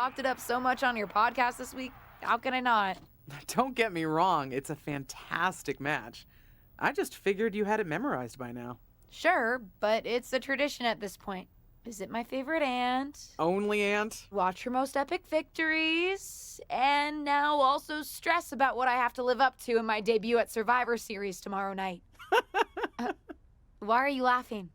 talked it up so much on your podcast this week. How can I not? Don't get me wrong, it's a fantastic match. I just figured you had it memorized by now. Sure, but it's a tradition at this point. Visit my favorite aunt. Only aunt? Watch her most epic victories. And now also stress about what I have to live up to in my debut at Survivor Series tomorrow night. Why are you laughing?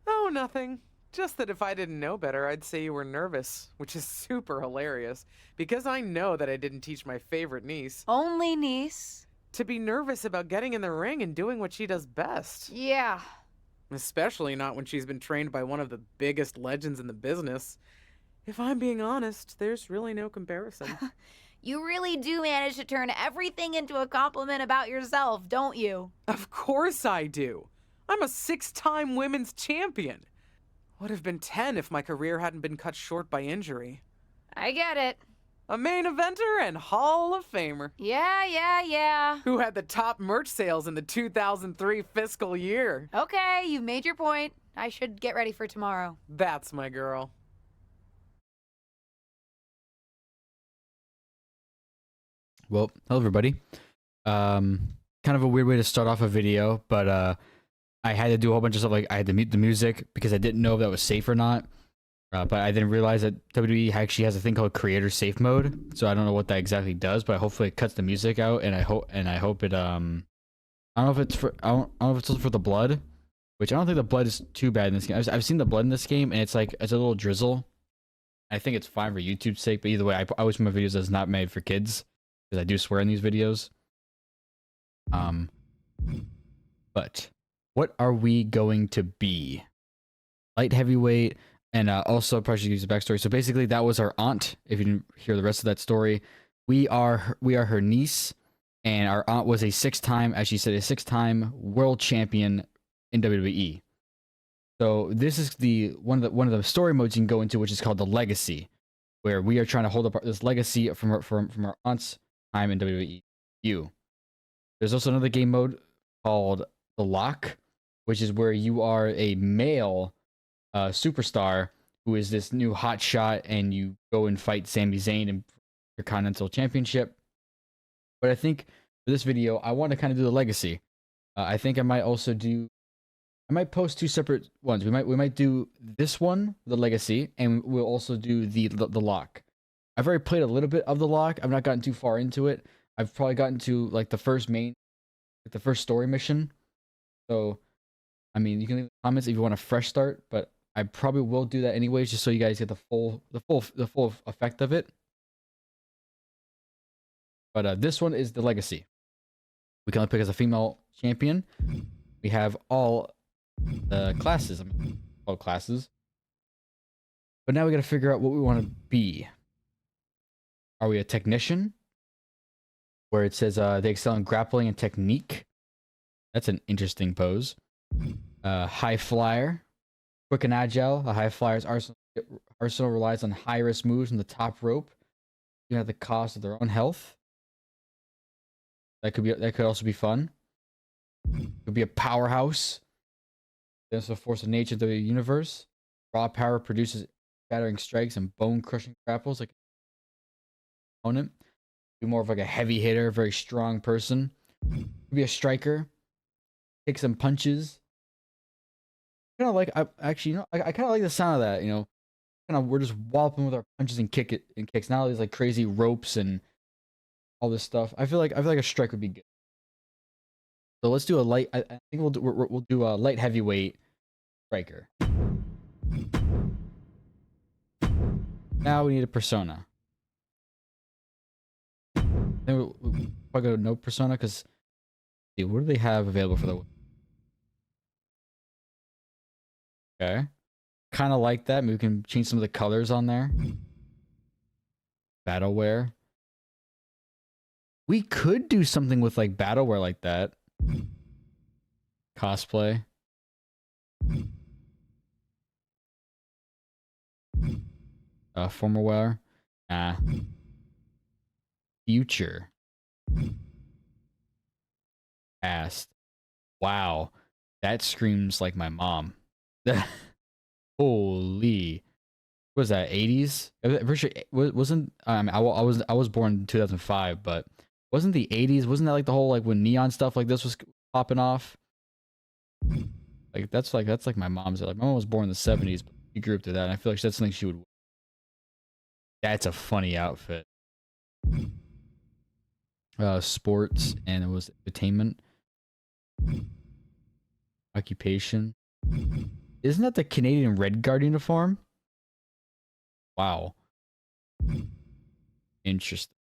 Oh, nothing. Just that if I didn't know better, I'd say you were nervous, which is super hilarious, because I know that I didn't teach my favorite niece Only niece? to be nervous about getting in the ring and doing what she does best. Yeah. Especially not when she's been trained by one of the biggest legends in the business. If I'm being honest, there's really no comparison. You really do manage to turn everything into a compliment about yourself, don't you? Of course I do. I'm a 6-time women's champion. Would have been 10 if my career hadn't been cut short by injury. I get it. A main eventer and Hall of Famer. Yeah. Who had the top merch sales in the 2003 fiscal year. Okay, you've made your point. I should get ready for tomorrow. That's my girl. Well, hello everybody. Kind of a weird way to start off a video, but I had to do a whole bunch of stuff. Like I had to mute the music because I didn't know if that was safe or not. But I didn't realize that WWE actually has a thing called creator safe mode. So I don't know what that exactly does, but hopefully it cuts the music out, and I hope it I don't know if it's for I don't know if it's also for the blood, which I don't think the blood is too bad in this game. I've seen the blood in this game, and it's like it's a little drizzle. I think it's fine for YouTube's sake, but either way, I always put my videos as not made for kids because I do swear in these videos. But what are we going to be? Light heavyweight. And also, probably should use the backstory. So basically, that was our aunt. If you didn't hear the rest of that story, we are her niece, and our aunt was a 6-time, as she said, a 6-time world champion in WWE. So this is the one of the story modes you can go into, which is called the Legacy, where we are trying to hold up this legacy from our aunt's time in WWE. There's also another game mode called the Lock, which is where you are a male superstar who is this new hot shot, and you go and fight Sami Zayn in your Continental Championship. But I think for this video, I want to kind of do the Legacy. I think I might post 2 separate ones. We might do this one, the Legacy, and we'll also do the Lock. I've already played a little bit of the Lock. I've not gotten too far into it. I've probably gotten to like the first story mission. So, I mean, you can leave comments if you want a fresh start, but I probably will do that anyways, just so you guys get the full effect of it. But this one is the Legacy. We can only pick as a female champion. We have all the classes. All classes. But now we got to figure out what we want to be. Are we a technician? Where it says they excel in grappling and technique. That's an interesting pose. High flyer. Quick and agile. A high flyer's arsenal relies on high-risk moves from the top rope, even at the cost of their own health. That could also be fun. Could be a powerhouse. There's the force of nature of the universe. Raw power produces shattering strikes and bone-crushing grapples like an opponent. Be more of like a heavy hitter, very strong person. Could be a striker. Take some punches. I kind of like the sound of that. We're just walloping with our punches and kicks. Now there's like crazy ropes and all this stuff. I feel like a strike would be good. So let's do a light. I think we'll do a light heavyweight striker. Now we need a persona. Then we'll probably go to no persona because what do they have available for the? Okay. Kind of like that. Maybe we can change some of the colors on there. Battleware. We could do something with like battleware like that. Cosplay. Formal wear. Future. Past. Wow. That screams like my mom. Holy. was that 80s? I'm pretty sure wasn't I was born in 2005, but wasn't the 80s? Wasn't that like the whole like when neon stuff like this was popping off? Like that's like my mom's. Like my mom was born in the 70s, but she grew up to that. And I feel like that's something she would. That's a funny outfit. Sports and it was entertainment. Occupation. Isn't that the Canadian Red Guard uniform? Wow. Interesting.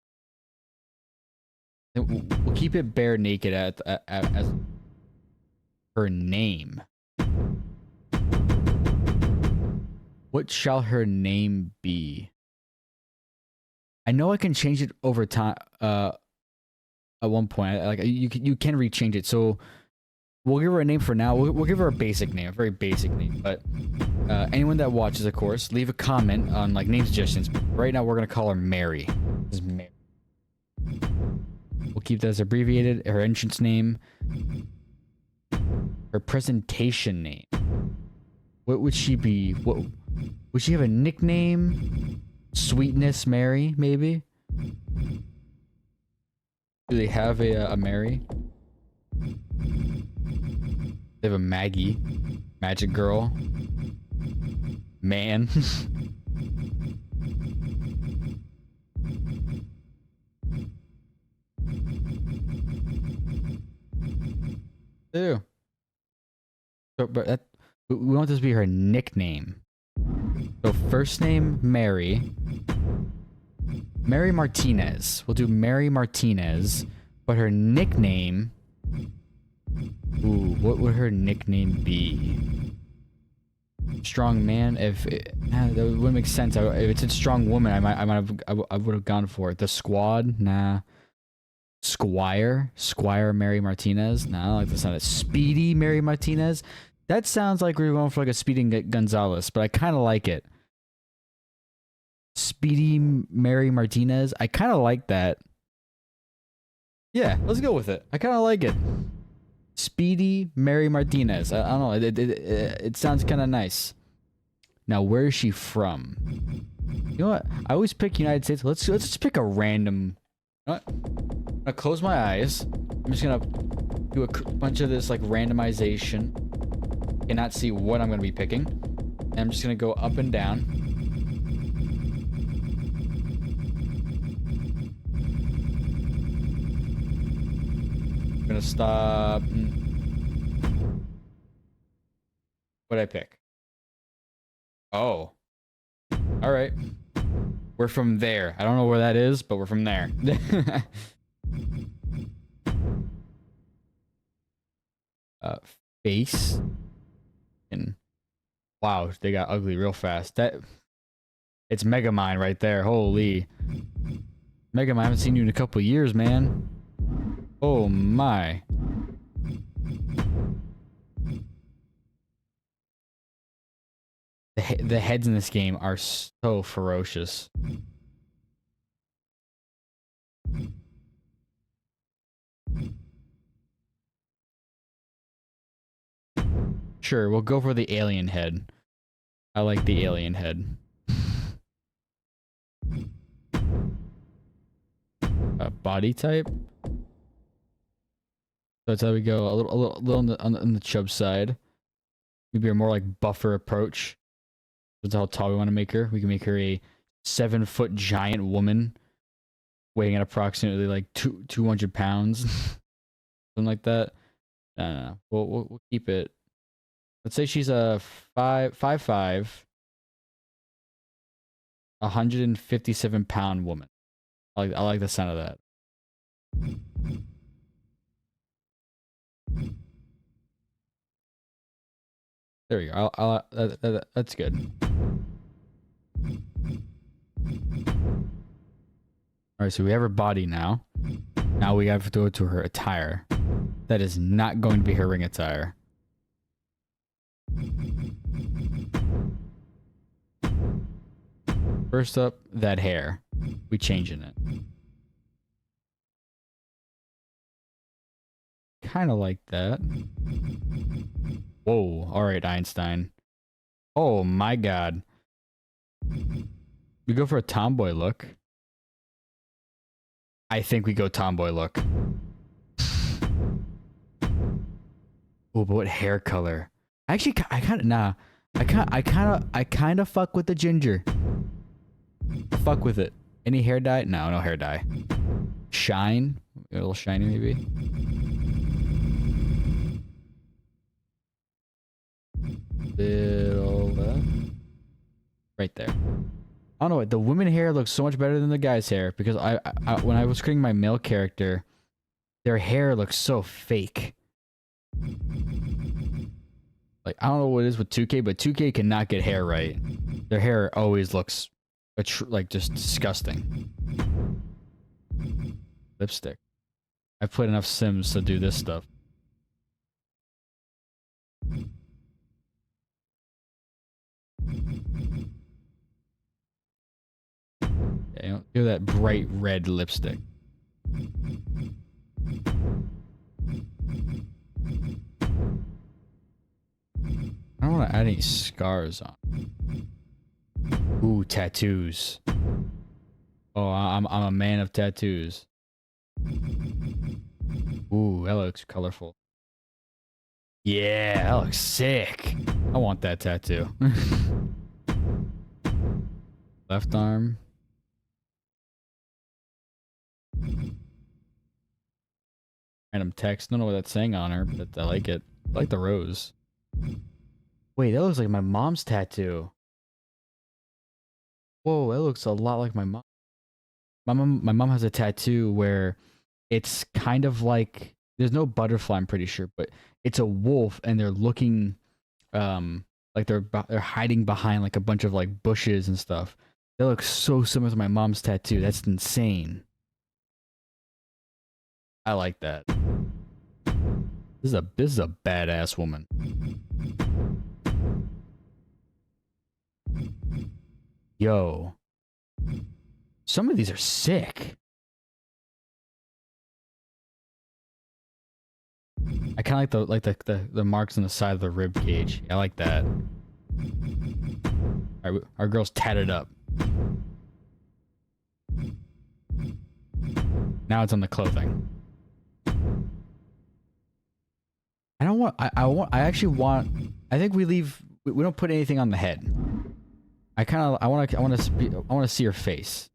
We'll keep it bare naked as her name. What shall her name be? I know I can change it over time. At one point, like you can rechange it. So we'll give her a name for now. We'll give her a basic name, a very basic name. But anyone that watches, of course, leave a comment on like name suggestions. Right now, we're gonna call her Mary. This is Mary. We'll keep that as abbreviated. Her entrance name. Her presentation name. What would she be? What would she have a nickname? Sweetness Mary, maybe? Do they have a Mary? They have a Maggie. Magic Girl. Man. They do. So, but that, we want this to be her nickname. So first name, Mary. Mary Martinez. We'll do Mary Martinez. But her nickname... Ooh, what would her nickname be? Strong man? If that wouldn't make sense. If it's a strong woman, I would have gone for it. The Squad? Nah. Squire Mary Martinez? Nah, I don't like the sound of Speedy Mary Martinez. That sounds like we were going for like a Speedy Gonzalez, but I kind of like it. Speedy Mary Martinez. I kind of like that. Yeah, let's go with it. I kind of like it. Speedy Mary Martinez. I don't know. It sounds kind of nice. Now, where is she from? You know what? I always pick United States. Let's just pick a random. You know what? I'm gonna close my eyes. I'm just gonna do a bunch of this like randomization. Cannot see what I'm gonna be picking. And I'm just gonna go up and down. I'm gonna stop. What'd I pick? Oh. Alright. We're from there. I don't know where that is, but we're from there. Face. And wow, they got ugly real fast. It's Megamind right there. Holy. Megamind, I haven't seen you in a couple years, man. Oh my. The heads in this game are so ferocious. Sure, we'll go for the alien head. I like the alien head. Body type. So that's how we go. A little on the chub side. Maybe a more like buffer approach. That's how tall we want to make her. We can make her a 7-foot giant woman, weighing at approximately like 200 pounds, something like that. No. We'll keep it. Let's say she's a 5'5", 157-pound woman. I like the sound of that. There we go. That's good. Alright, so we have her body now. Now we have to go to her attire. That is not going to be her ring attire. First up, that hair. We changing it. Kind of like that. Whoa. Alright, Einstein. Oh my god. We go for a tomboy look. I think we go tomboy look. Oh, but what hair color? Actually, I kind of fuck with the ginger. Fuck with it. Any hair dye? No, no hair dye. Shine? A little shiny maybe. Little right there. I don't know what the women hair looks so much better than the guys' hair because I when I was creating my male character, their hair looks so fake. Like I don't know what it is with 2K, but 2K cannot get hair right. Their hair always looks like just disgusting. Lipstick. I've played enough Sims to do this stuff. Yeah, do that bright red lipstick. I don't want to add any scars on. Ooh, tattoos. Oh, I'm a man of tattoos. Ooh, that looks colorful. Yeah, that looks sick. I want that tattoo. Left arm. Random text. Don't know what that's saying on her, but I like it. I like the rose. Wait, that looks like my mom's tattoo. Whoa, that looks a lot like my mom. My mom has a tattoo where it's kind of like there's no butterfly, I'm pretty sure, but it's a wolf and they're looking like they're hiding behind like a bunch of like bushes and stuff. That looks so similar to my mom's tattoo. That's insane. I like that. This is a badass woman. Yo. Some of these are sick. I kind of like the marks on the side of the rib cage. I like that. Our girl's tatted up. Now it's on the clothing. I think we don't put anything on the head. I want to see her face.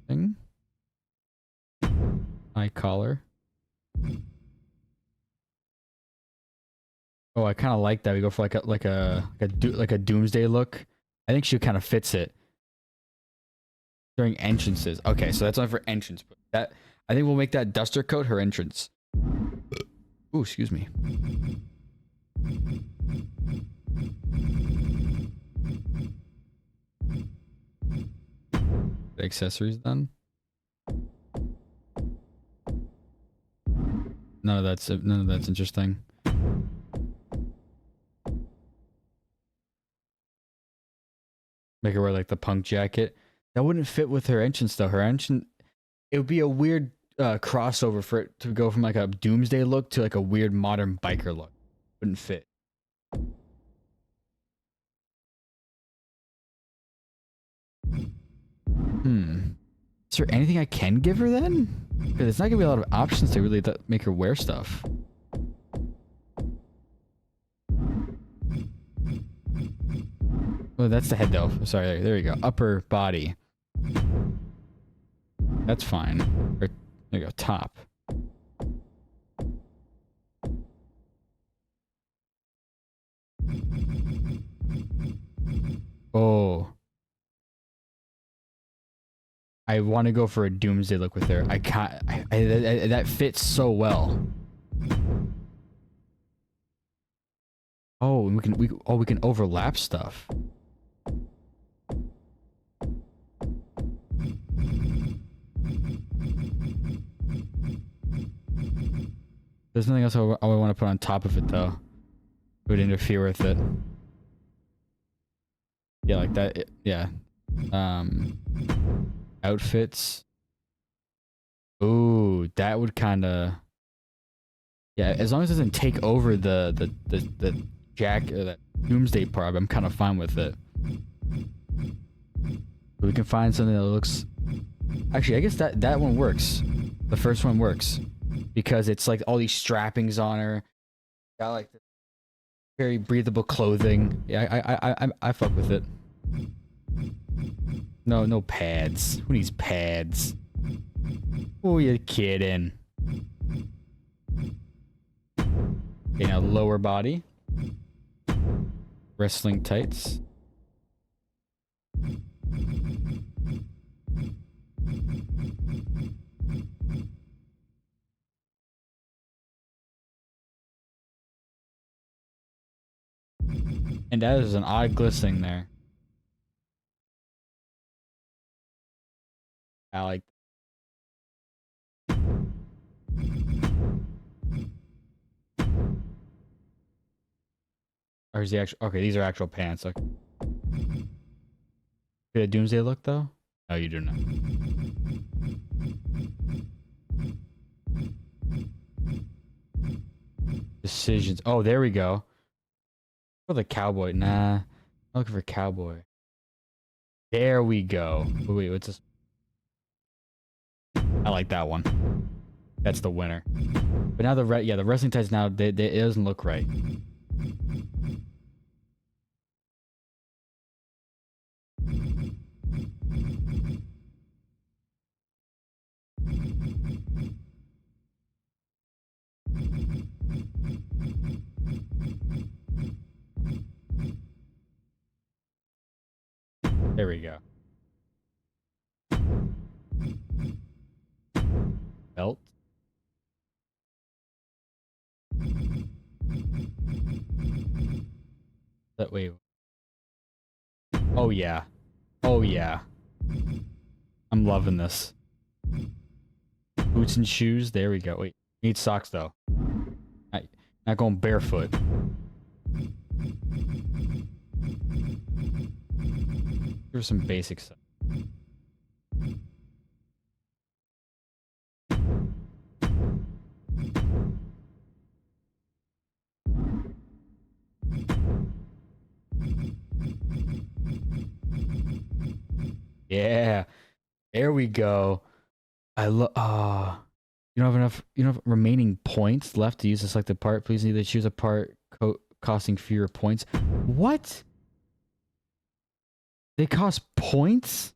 Thing. Eye collar. Oh, I kind of like that. We go for like a doomsday look. I think she kind of fits it during entrances. Okay, so that's only for entrance. But that I think we'll make that duster coat her entrance. Ooh, excuse me. The accessories done. None of that's interesting. Make her wear like the punk jacket. That wouldn't fit with her entrance though. Her entrance, it would be a weird crossover for it to go from like a doomsday look to like a weird modern biker look. Wouldn't fit. Is there anything I can give her then? Because there's not gonna be a lot of options to really make her wear stuff. Oh, that's the head though. Sorry, there you go. Upper body. That's fine. Or, there you go. Top. Oh. I want to go for a doomsday look with her. I can't. That fits so well. Oh, we can overlap stuff. There's nothing else I would want to put on top of it though. It would interfere with it. Yeah, like that. Yeah. Outfits. Ooh, that would kind of. Yeah, as long as it doesn't take over the Jack that Doomsday part, I'm kind of fine with it. We can find something that looks. Actually, I guess that one works. The first one works because it's like all these strappings on her. Got like this very breathable clothing. Yeah, I fuck with it. No pads. Who needs pads? Who you kidding? Okay, now lower body. Wrestling tights. And that is an odd glistening there. I like. Or is the actual? Okay, these are actual pants. Okay. Get a Doomsday look though? No, you do not. Decisions. Oh, there we go. For the cowboy. Nah. I'm looking for cowboy. There we go. Wait, what's this? I like that one. That's the winner. But now the wrestling tights now it doesn't look right. There we go. Belt. That way. Oh yeah. Oh yeah. I'm loving this. Boots and shoes. There we go. Wait. Need socks though. Not going barefoot. Here's some basic stuff. Yeah. There we go. I love. You don't have enough. You don't have remaining points left to use the selected part. Please either choose a part costing fewer points. What? They cost points?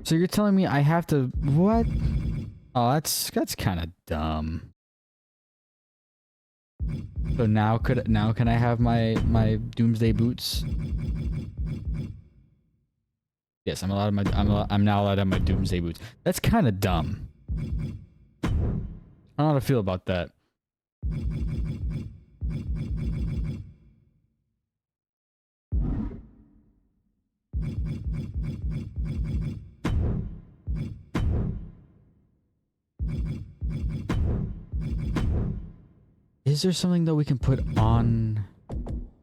So you're telling me I have to what? Oh, that's kind of dumb. So now can I have my Doomsday boots? Yes, I'm now allowed to have my Doomsday boots. That's kind of dumb. I don't know how to feel about that. Is there something that we can put on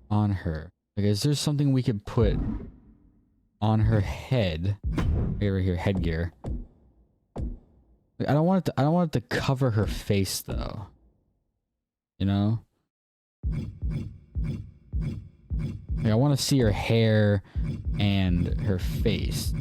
her? Like, is there something we could put on her head? Over here, headgear. Like, I don't want it to cover her face though. You know? Like, I want to see her hair and her face.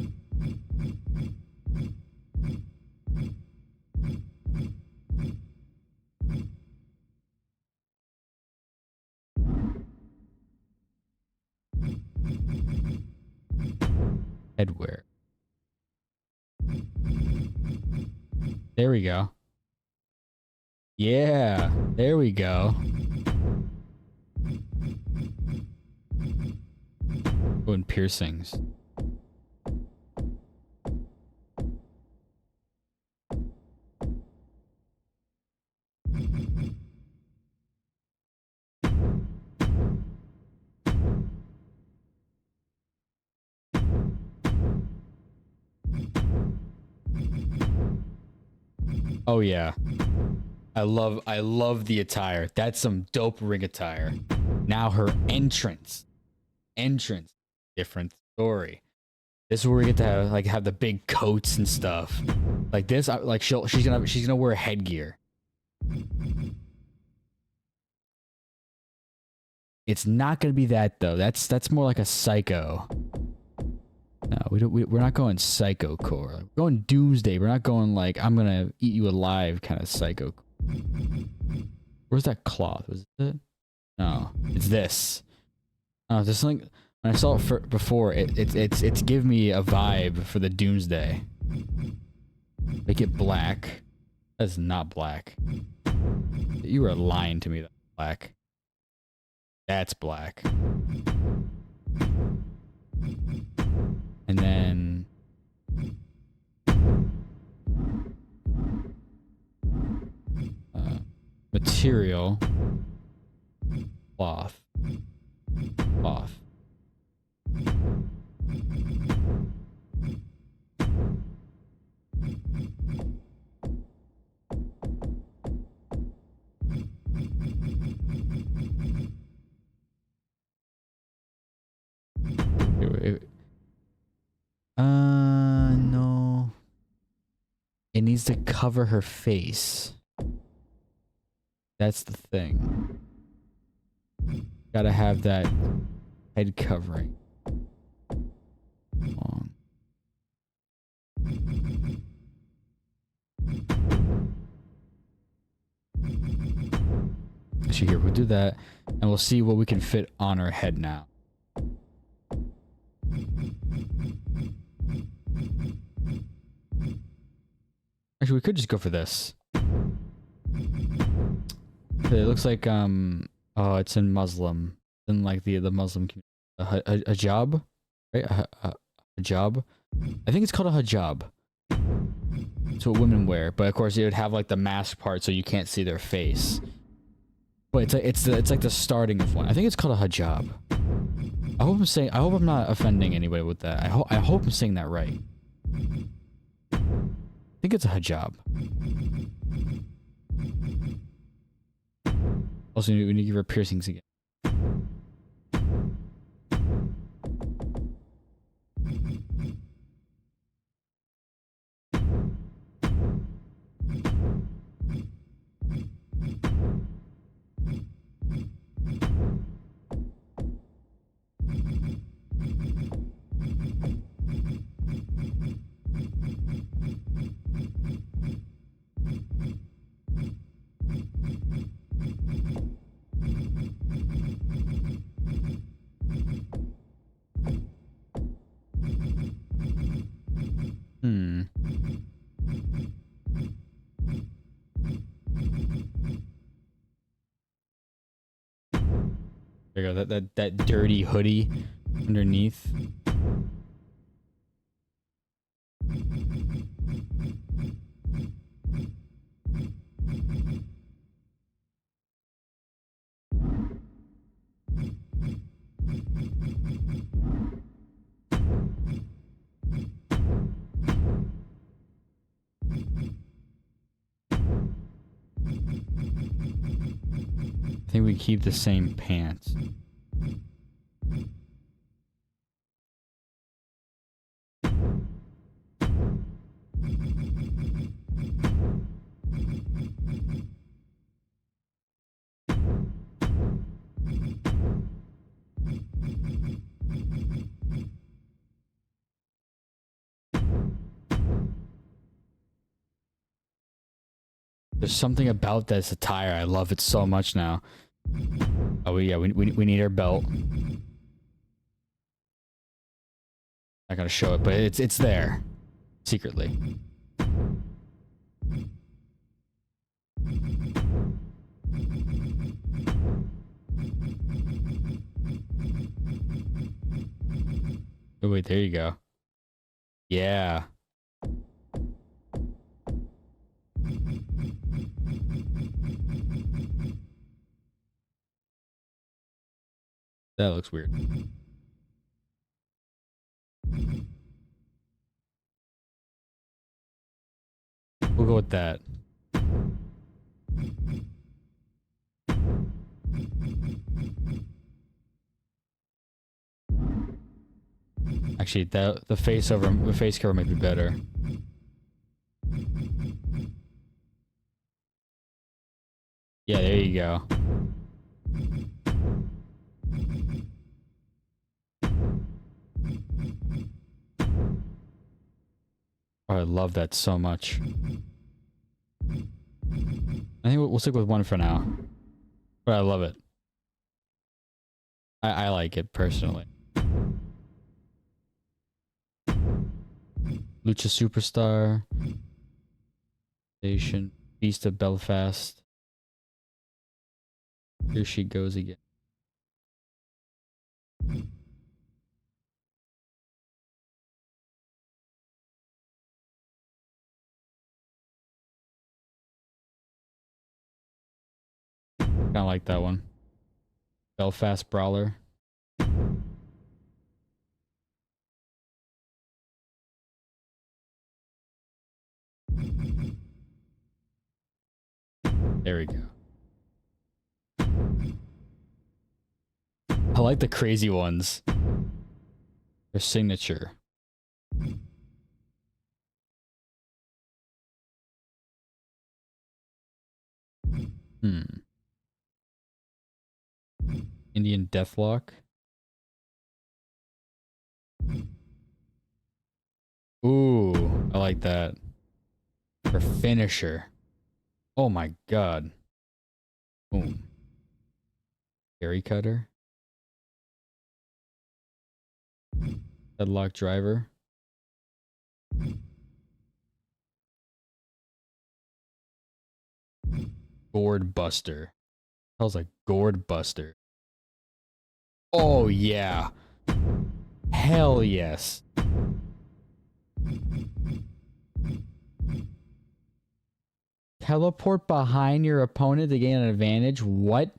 Headwear. There we go. Yeah, there we go. Oh, and piercings. Oh yeah. I love the attire. That's some dope ring attire. Now her entrance, different story. This is where we get to have the big coats and stuff. Like this, like she's gonna wear headgear. It's not gonna be that though. That's more like a psycho. No, we're not going psycho core. We're going doomsday. We're not going like I'm gonna eat you alive kind of psycho. Where's that cloth? Was it? No, it's this. Oh, there's something. When I saw it before, it's give me a vibe for the doomsday. Make it black. That's not black. You were lying to me. That's black. That's black. And then material, cloth. No. It needs to cover her face. That's the thing. Gotta have that head covering. Long. So here, we'll do that, and we'll see what we can fit on her head now. Actually, we could just go for this. It looks like oh, it's in Muslim, in like the Muslim community. A hijab, right? A hijab. I think it's called a hijab. It's what women wear, but of course it would have like the mask part, so you can't see their face. But it's like the starting of one. I think it's called a hijab. I hope I'm not offending anybody with that. I hope I'm saying that right. I think it's a hijab. Also, we need to give her piercings again. There you go. That dirty hoodie underneath. I think we keep the same pants. There's something about this attire. I love it so much now. Oh yeah, we need our belt. Not gonna show it, but it's there secretly. Oh wait, there you go. Yeah. That looks weird. We'll go with that. Actually, the face cover might be better. Yeah, there you go. Oh, I love that so much. I think we'll stick with one for now. But I love it. I like it personally. Lucha Superstar. Station. Beast of Belfast. Here she goes again. Kinda like that one. Belfast Brawler. There we go. I like the crazy ones. Their signature. Indian Deathlock. Ooh, I like that. Her finisher. Oh my god. Boom. Carry cutter. Headlock driver. Gourd buster. Hell's a gourd buster. Oh yeah. Hell yes. Teleport behind your opponent to gain an advantage. What?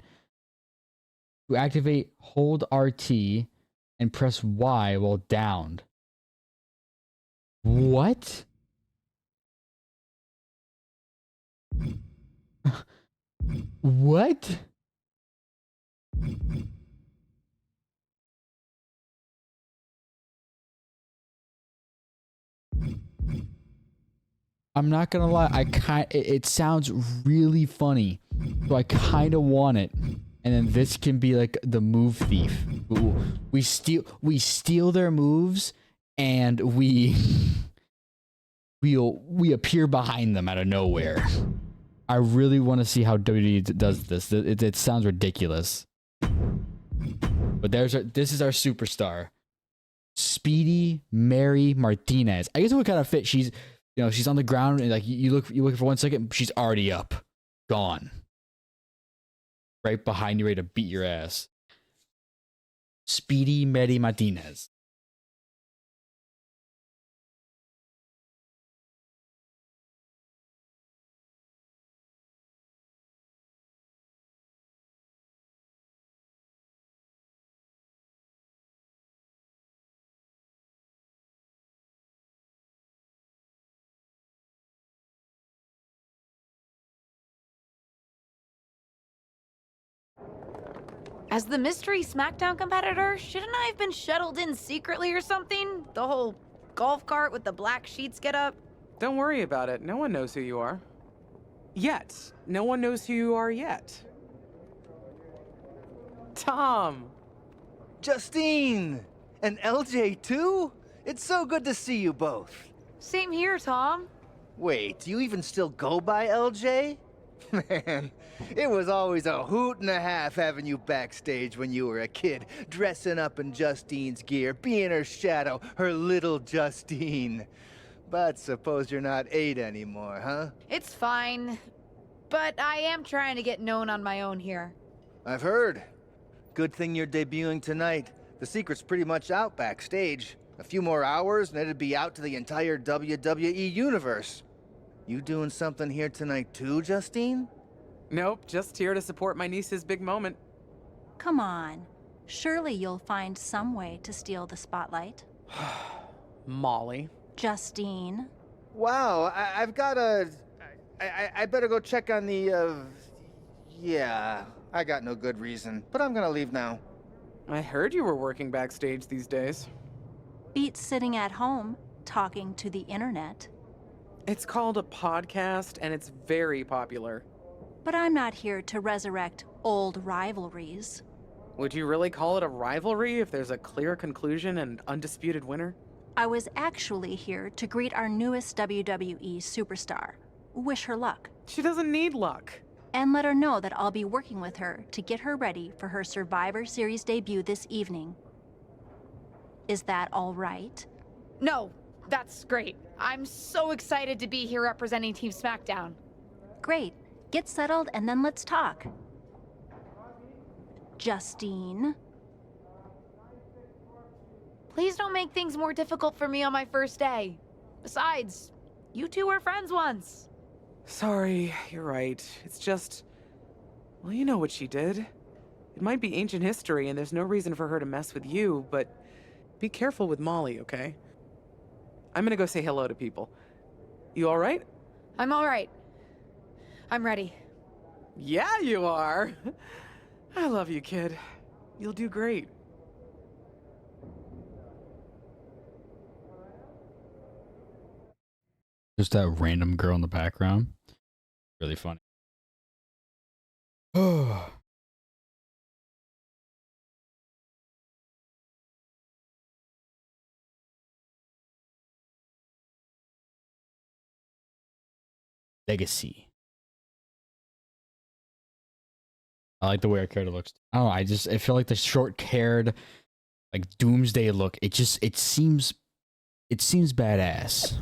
To activate, hold RT and press Y while downed. What? What? I'm not gonna lie, it sounds really funny, so I kind of want it. And then this can be like the move thief. We steal their moves, and we appear behind them out of nowhere. I really want to see how WWE does this. It sounds ridiculous. But this is our superstar, Speedy Mary Martinez. I guess it would kind of fit. She's on the ground, and like you look for 1 second, she's already up, gone, right behind you, ready to beat your ass. Speedy Mary Martinez. As the mystery SmackDown competitor, shouldn't I have been shuttled in secretly or something? The whole golf cart with the black sheets get up? Don't worry about it. No one knows who you are. Yet. No one knows who you are yet. Tom! Justine! And LJ too? It's so good to see you both. Same here, Tom. Wait, do you even still go by LJ? Man, it was always a hoot and a half having you backstage when you were a kid, dressing up in Justine's gear, being her shadow, her little Justine. But suppose you're not 8 anymore, huh? It's fine. But I am trying to get known on my own here. I've heard. Good thing you're debuting tonight. The secret's pretty much out backstage. A few more hours and it'd be out to the entire WWE universe. You doing something here tonight too, Justine? Nope, just here to support my niece's big moment. Come on. Surely you'll find some way to steal the spotlight. Molly. Justine. Wow, I've got a... I better go check on the, Yeah, I got no good reason, but I'm gonna leave now. I heard you were working backstage these days. Beats sitting at home, talking to the internet. It's called a podcast, and it's very popular. But I'm not here to resurrect old rivalries. Would you really call it a rivalry if there's a clear conclusion and undisputed winner? I was actually here to greet our newest WWE superstar, wish her luck, She doesn't need luck. and let her know that I'll be working with her to get her ready for her Survivor Series debut this evening. Is that all right? No, that's great. I'm so excited to be here representing Team SmackDown. Great. Get settled and then let's talk. Justine. Please don't make things more difficult for me on my first day. Besides, you two were friends once. Sorry, you're right. It's just... Well, you know what she did. It might be ancient history, and there's no reason for her to mess with you, but be careful with Molly, okay? I'm gonna go say hello to people. You alright? I'm all right. I'm ready. Yeah, you are! I love you, kid. You'll do great. Just that random girl in the background. Really funny. Oh. Legacy. I like the way our character looks. Oh, I feel like the short-haired, like doomsday look. It seems badass.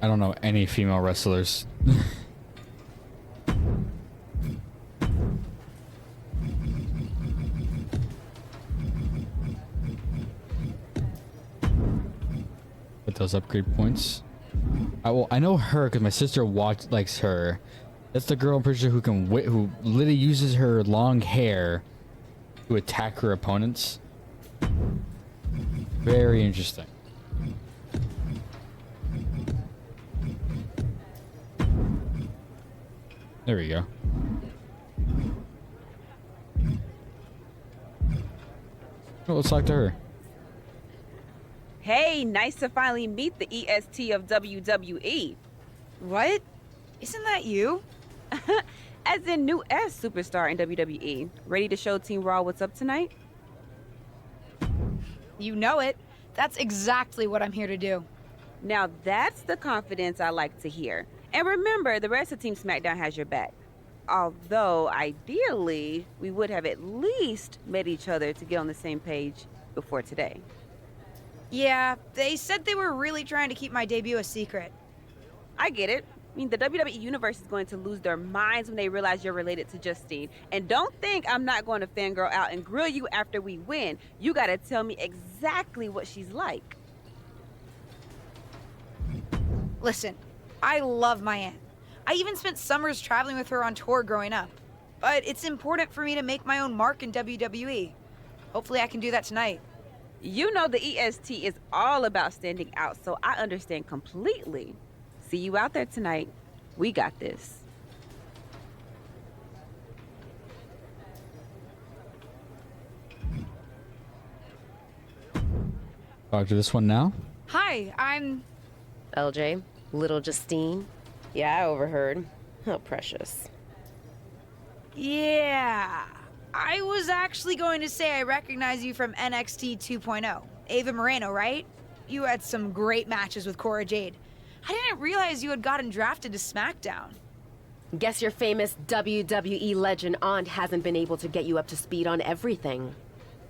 I don't know any female wrestlers. With those upgrade points. I know her because my sister likes her. That's the girl I'm pretty sure who literally uses her long hair to attack her opponents. Very interesting. There we go. Oh, let's talk to her. Hey, nice to finally meet the EST of WWE. What? Isn't that you? As in new S superstar in WWE. Ready to show Team Raw what's up tonight? You know it. That's exactly what I'm here to do. Now that's the confidence I like to hear. And remember, the rest of Team SmackDown has your back. Although, ideally, we would have at least met each other to get on the same page before today. Yeah, they said they were really trying to keep my debut a secret. I get it. I mean, the WWE Universe is going to lose their minds when they realize you're related to Justine. And don't think I'm not going to fangirl out and grill you after we win. You gotta tell me exactly what she's like. Listen, I love my aunt. I even spent summers traveling with her on tour growing up. But it's important for me to make my own mark in WWE. Hopefully I can do that tonight. You know the EST is all about standing out, so I understand completely. See you out there tonight. We got this. Talk to this one now. Hi, I'm... LJ, little Justine. Yeah, I overheard. How precious. Yeah. I was actually going to say I recognize you from NXT 2.0. Ava Moreno, right? You had some great matches with Cora Jade. I didn't realize you had gotten drafted to SmackDown. Guess your famous WWE legend aunt hasn't been able to get you up to speed on everything.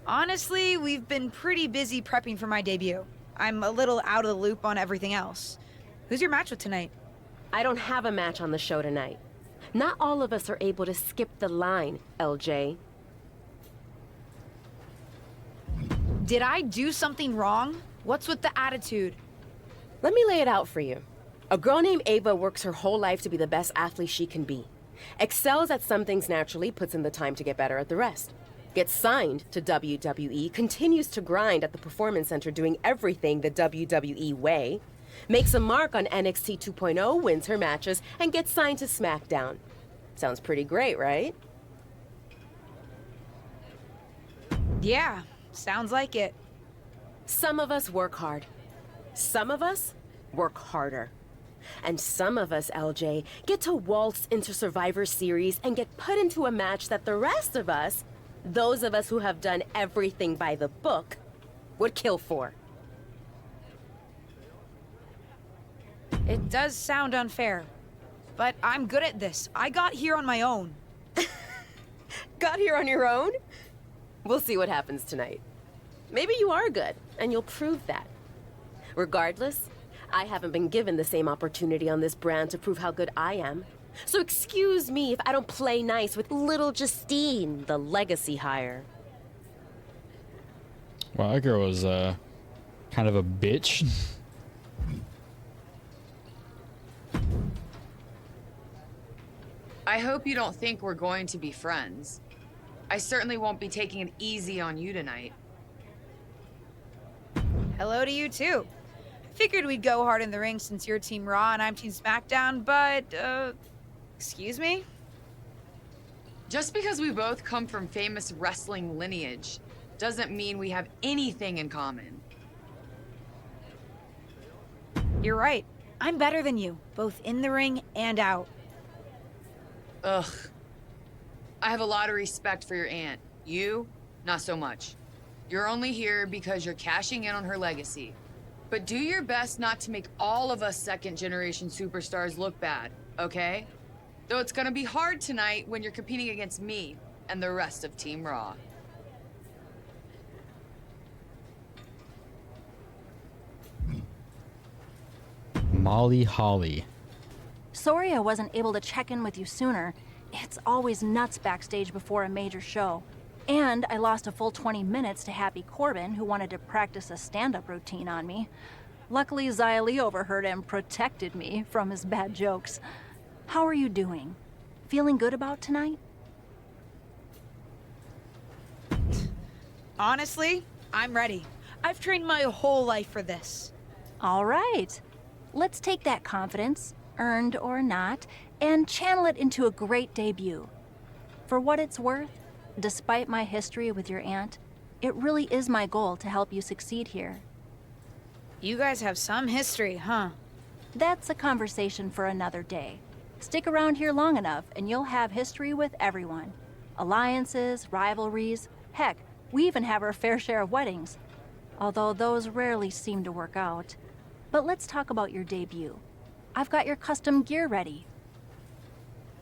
Honestly, we've been pretty busy prepping for my debut. I'm a little out of the loop on everything else. Who's your match with tonight? I don't have a match on the show tonight. Not all of us are able to skip the line, LJ. Did I do something wrong? What's with the attitude? Let me lay it out for you. A girl named Ava works her whole life to be the best athlete she can be. Excels at some things naturally, puts in the time to get better at the rest. Gets signed to WWE, continues to grind at the Performance Center doing everything the WWE way. Makes a mark on NXT 2.0, wins her matches, and gets signed to SmackDown. Sounds pretty great, right? Yeah, sounds like it. Some of us work hard. Some of us work harder. And some of us, LJ, get to waltz into Survivor Series and get put into a match that the rest of us, those of us who have done everything by the book, would kill for. It does sound unfair, but I'm good at this. I got here on my own. Got here on your own? We'll see what happens tonight. Maybe you are good, and you'll prove that. Regardless, I haven't been given the same opportunity on this brand to prove how good I am. So excuse me if I don't play nice with little Justine, the legacy hire. Wow, that girl was kind of a bitch. I hope you don't think we're going to be friends. I certainly won't be taking it easy on you tonight. Hello to you too. Figured we'd go hard in the ring since you're Team Raw and I'm Team SmackDown, but, excuse me? Just because we both come from famous wrestling lineage doesn't mean we have anything in common. You're right. I'm better than you, both in the ring and out. Ugh. I have a lot of respect for your aunt. You, not so much. You're only here because you're cashing in on her legacy. But do your best not to make all of us second-generation superstars look bad, okay? Though it's gonna be hard tonight when you're competing against me and the rest of Team Raw. Molly Holly. Sorry I wasn't able to check in with you sooner. It's always nuts backstage before a major show. And I lost a full 20 minutes to Happy Corbin, who wanted to practice a stand-up routine on me. Luckily, Xia Li overheard and protected me from his bad jokes. How are you doing? Feeling good about tonight? Honestly, I'm ready. I've trained my whole life for this. All right. Let's take that confidence, earned or not, and channel it into a great debut. For what it's worth, despite my history with your aunt, it really is my goal to help you succeed here. You guys have some history, huh? That's a conversation for another day. Stick around here long enough and you'll have history with everyone. Alliances, rivalries, heck, we even have our fair share of weddings. Although those rarely seem to work out. But let's talk about your debut. I've got your custom gear ready.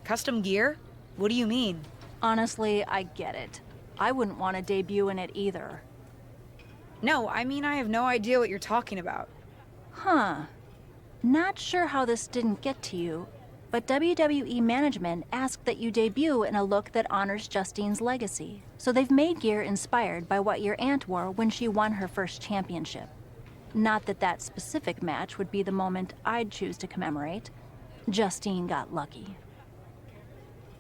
Custom gear? What do you mean? Honestly, I get it. I wouldn't want to debut in it either. No, I mean I have no idea what you're talking about. Huh. Not sure how this didn't get to you, but WWE management asked that you debut in a look that honors Justine's legacy. So they've made gear inspired by what your aunt wore when she won her first championship. Not that that specific match would be the moment I'd choose to commemorate. Justine got lucky.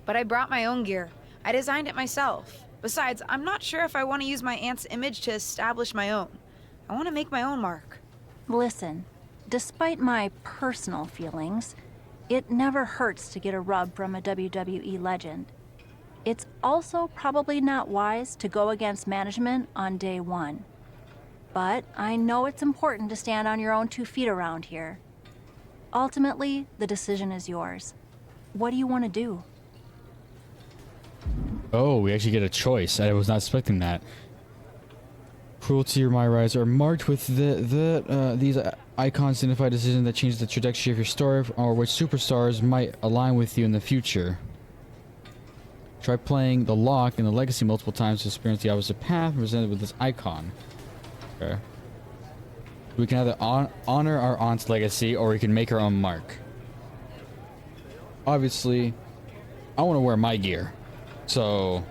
But I brought my own gear. I designed it myself. Besides, I'm not sure if I want to use my aunt's image to establish my own. I want to make my own mark. Listen, despite my personal feelings, it never hurts to get a rub from a WWE legend. It's also probably not wise to go against management on day one. But I know it's important to stand on your own 2 feet around here. Ultimately, the decision is yours. What do you want to do? Oh, we actually get a choice. I was not expecting that. Cruelty or My Rise are marked with these icons signify decisions that change the trajectory of your story or which superstars might align with you in the future. Try playing the lock in the legacy multiple times to experience the opposite path presented with this icon. Okay. We can either honor our aunt's legacy or we can make our own mark. Obviously, I want to wear my gear. So,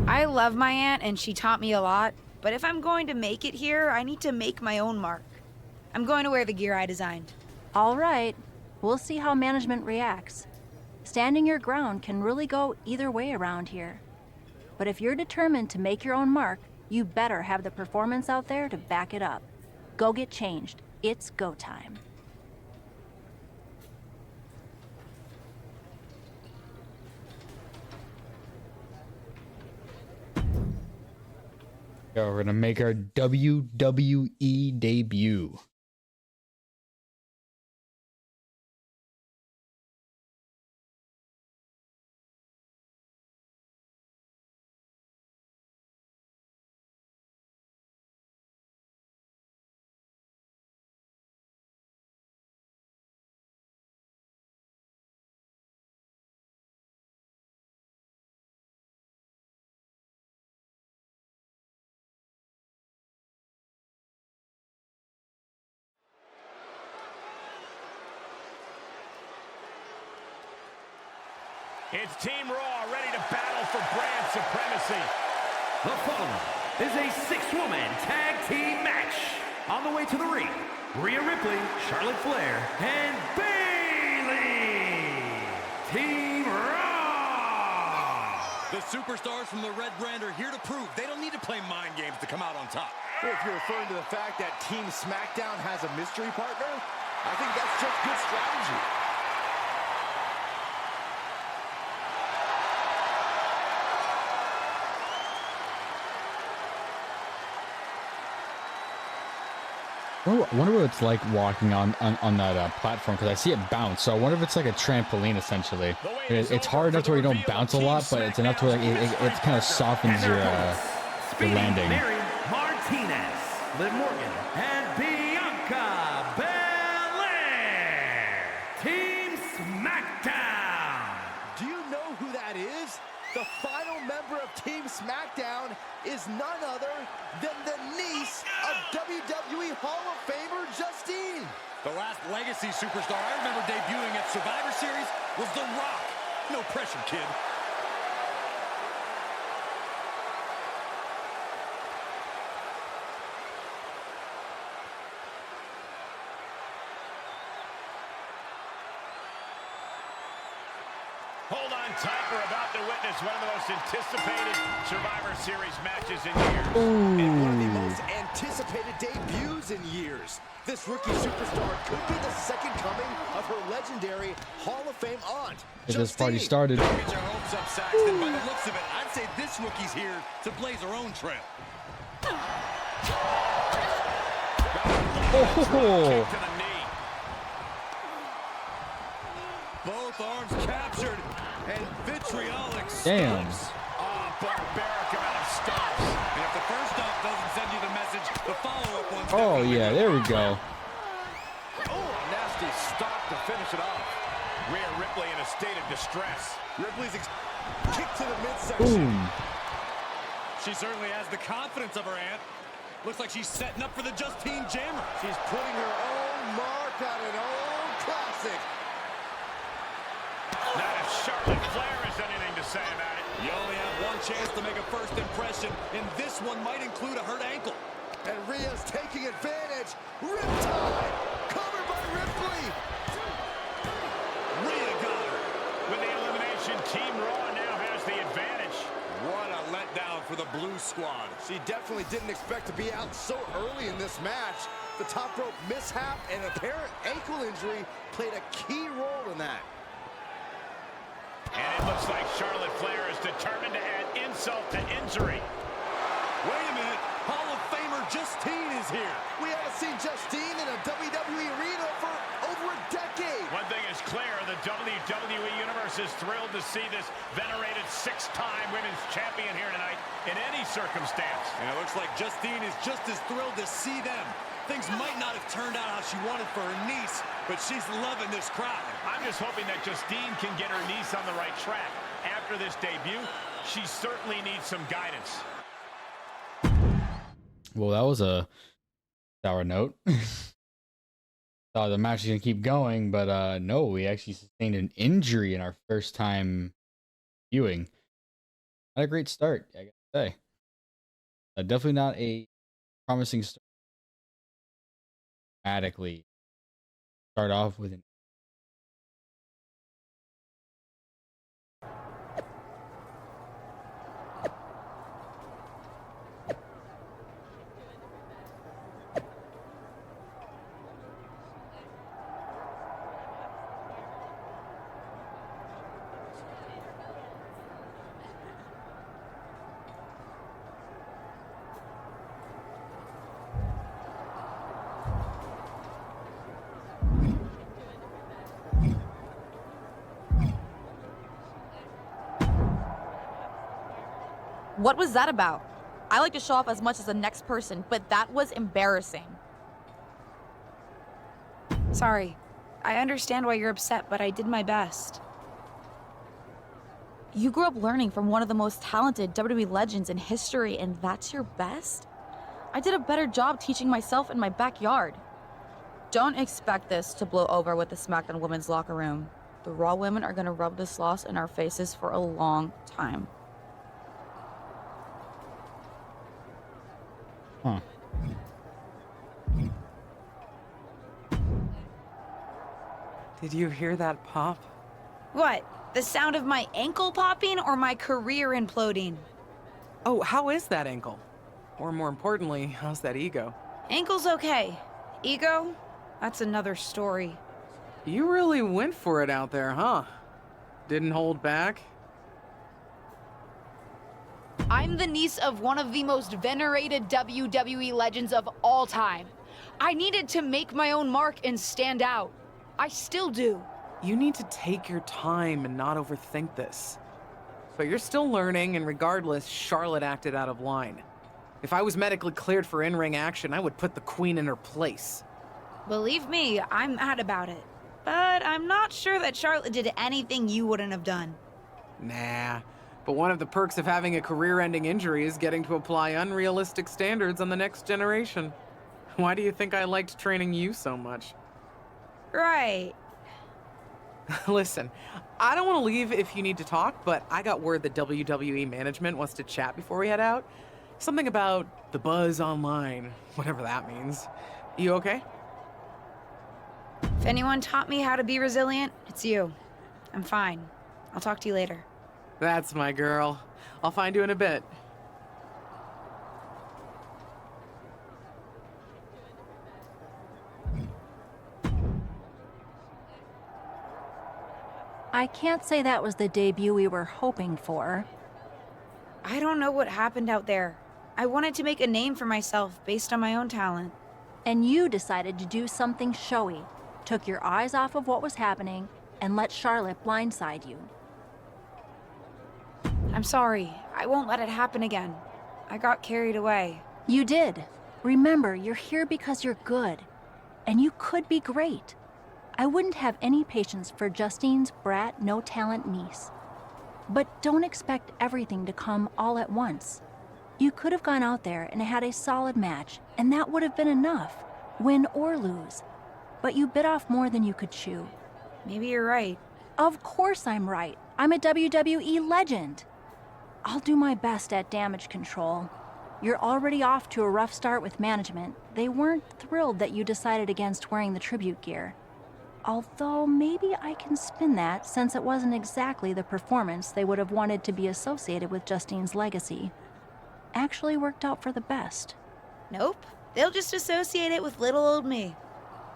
I love my aunt and she taught me a lot, But if I'm going to make it here, I need to make my own mark. I'm going to wear the gear I designed. All right, we'll see how management reacts. Standing your ground can really go either way around here. But if you're determined to make your own mark, you better have the performance out there to back it up. Go get changed. It's go time. Yeah, we're gonna make our WWE debut. It's Team Raw ready to battle for brand supremacy. The following is a six-woman tag team match. On the way to the ring, Rhea Ripley, Charlotte Flair, and Bayley. Team Raw. The superstars from the Red Brand are here to prove they don't need to play mind games to come out on top. If you're referring to the fact that Team SmackDown has a mystery partner, I think that's just good strategy. I wonder what it's like walking on that platform, because I see it bounce. So I wonder if it's like a trampoline essentially. It's hard enough to where you don't bounce a lot, but it's enough to where like it kind of softens your landing. Mary Martinez, Liv Morgan, and Bianca Belair. Team SmackDown. Do you know who that is? The final member of Team SmackDown is none other than the niece of WWE Hall of Famer Justine. The last legacy superstar I remember debuting at Survivor Series was The Rock. No pressure, kid. Hold on tight, we're about to witness one of the most anticipated Survivor Series matches in years. And one of the most anticipated debuts in years. This rookie superstar could be the second coming of her legendary Hall of Fame aunt, Get this party started. Don't get your hopes up, Saxton. By the looks of it, I'd say this rookie's here to blaze her own trail. Oh. Kick to the knee. Both arms captured and vitriolic Damn. stomps. Oh, barbaric amount of stomps. And if the first stomp doesn't send you the message, the follow-up one's Oh yeah, there we go. Oh, a nasty stomp to finish it off. Rhea Ripley in a state of distress. Ripley's kick to the midsection. Boom. She certainly has the confidence of her aunt. Looks like she's setting up for the Justine Jammer. She's putting her own mark on an old classic. Not if Charlotte Flair has anything to say about it. You only have one chance to make a first impression, and this one might include a hurt ankle. And Rhea's taking advantage. Riptide! Covered by Ripley! Rhea got her. With the elimination, Team Raw now has the advantage. What a letdown for the Blue Squad. She definitely didn't expect to be out so early in this match. The top rope mishap and apparent ankle injury played a key role in that. And it looks like Charlotte Flair is determined to add insult to injury. Wait a minute. Hall of Famer Justine is here. We haven't seen Justine in a WWE arena for over a decade. One thing is clear, the WWE Universe is thrilled to see this venerated six-time women's champion here tonight in any circumstance. And it looks like Justine is just as thrilled to see them. Things might not have turned out how she wanted for her niece, but she's loving this crowd. I'm just hoping that Justine can get her niece on the right track. After this debut, she certainly needs some guidance. Well, that was a sour note. Thought the match was gonna keep going, but no, we actually sustained an injury in our first time viewing. Not a great start, I gotta say. Definitely not a promising start. Dramatically start off with an. What was that about? I like to show off as much as the next person, but that was embarrassing. Sorry. I understand why you're upset, but I did my best. You grew up learning from one of the most talented WWE legends in history, and that's your best? I did a better job teaching myself in my backyard. Don't expect this to blow over with the SmackDown women's locker room. The Raw women are gonna rub this loss in our faces for a long time. Huh. Did you hear that pop? What? The sound of my ankle popping or my career imploding? Oh, how is that ankle? Or more importantly, how's that ego? Ankle's okay. Ego? That's another story. You really went for it out there, huh? Didn't hold back? I'm the niece of one of the most venerated WWE legends of all time. I needed to make my own mark and stand out. I still do. You need to take your time and not overthink this. But you're still learning, and regardless, Charlotte acted out of line. If I was medically cleared for in-ring action, I would put the Queen in her place. Believe me, I'm mad about it. But I'm not sure that Charlotte did anything you wouldn't have done. Nah. But one of the perks of having a career-ending injury is getting to apply unrealistic standards on the next generation. Why do you think I liked training you so much? Right. Listen, I don't want to leave if you need to talk, but I got word that WWE management wants to chat before we head out. Something about the buzz online, whatever that means. You okay? If anyone taught me how to be resilient, it's you. I'm fine. I'll talk to you later. That's my girl. I'll find you in a bit. I can't say that was the debut we were hoping for. I don't know what happened out there. I wanted to make a name for myself based on my own talent. And you decided to do something showy, took your eyes off of what was happening, and let Charlotte blindside you. I'm sorry. I won't let it happen again. I got carried away. You did. Remember, you're here because you're good. And you could be great. I wouldn't have any patience for Justine's brat, no-talent niece. But don't expect everything to come all at once. You could have gone out there and had a solid match, and that would have been enough, win or lose. But you bit off more than you could chew. Maybe you're right. Of course I'm right. I'm a WWE legend. I'll do my best at damage control. You're already off to a rough start with management. They weren't thrilled that you decided against wearing the tribute gear. Although maybe I can spin that, since it wasn't exactly the performance they would have wanted to be associated with Justine's legacy. Actually worked out for the best. Nope. They'll just associate it with little old me.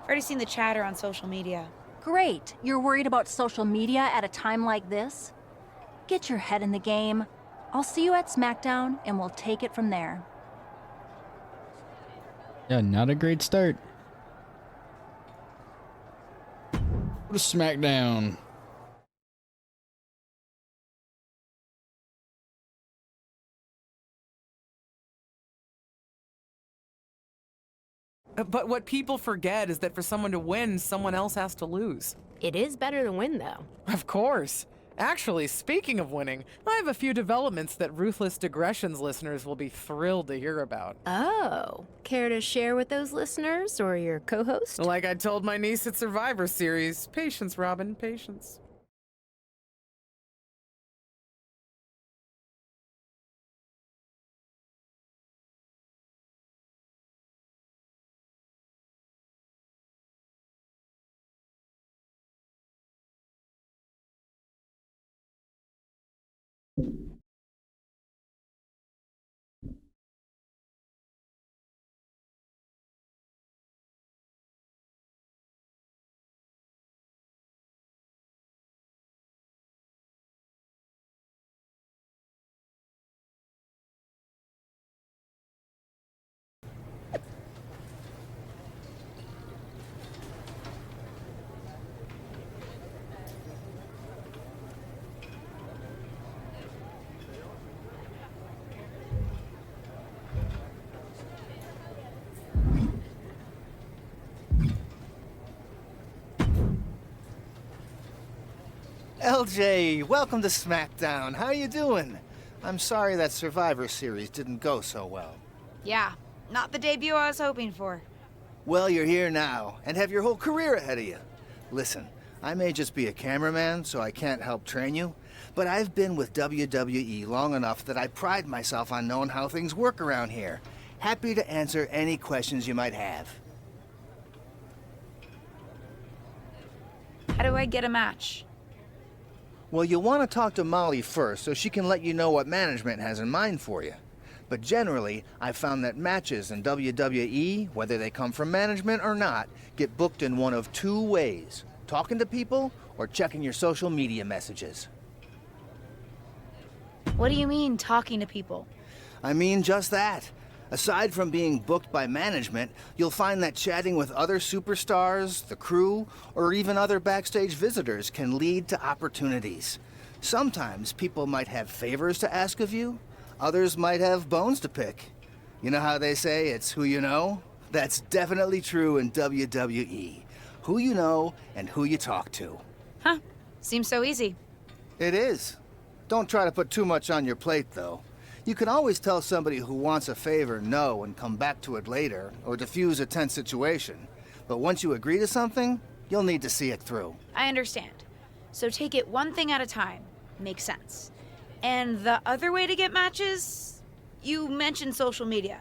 I've already seen the chatter on social media. Great. You're worried about social media at a time like this? Get your head in the game. I'll see you at SmackDown, and we'll take it from there. Yeah, not a great start. Go to SmackDown. But what people forget is that for someone to win, someone else has to lose. It is better to win, though. Of course. Actually, speaking of winning, I have a few developments that Ruthless Digressions listeners will be thrilled to hear about. Oh, care to share with those listeners or your co-host? Like I told my niece at Survivor Series, patience, Robin, patience. LJ, welcome to SmackDown. How you doing? I'm sorry that Survivor Series didn't go so well. Yeah, not the debut I was hoping for. Well, you're here now, and have your whole career ahead of you. Listen, I may just be a cameraman, so I can't help train you, but I've been with WWE long enough that I pride myself on knowing how things work around here. Happy to answer any questions you might have. How do I get a match? Well, you'll want to talk to Molly first so she can let you know what management has in mind for you. But generally, I've found that matches in WWE, whether they come from management or not, get booked in one of two ways: talking to people or checking your social media messages. What do you mean, talking to people? I mean just that. Aside from being booked by management, you'll find that chatting with other superstars, the crew, or even other backstage visitors can lead to opportunities. Sometimes people might have favors to ask of you. Others might have bones to pick. You know how they say it's who you know? That's definitely true in WWE. Who you know and who you talk to. Huh. Seems so easy. It is. Don't try to put too much on your plate, though. You can always tell somebody who wants a favor no and come back to it later, or diffuse a tense situation. But once you agree to something, you'll need to see it through. I understand. So take it one thing at a time. Makes sense. And the other way to get matches? You mentioned social media.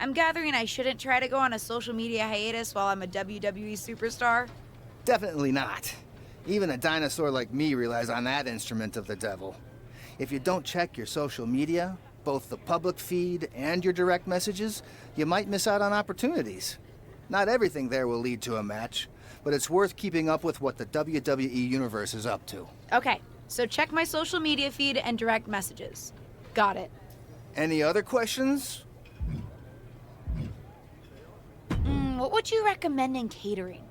I'm gathering I shouldn't try to go on a social media hiatus while I'm a WWE superstar? Definitely not. Even a dinosaur like me relies on that instrument of the devil. If you don't check your social media, both the public feed and your direct messages, you might miss out on opportunities. Not everything there will lead to a match, but it's worth keeping up with what the WWE Universe is up to. Okay, so check my social media feed and direct messages. Got it. Any other questions? What would you recommend in catering?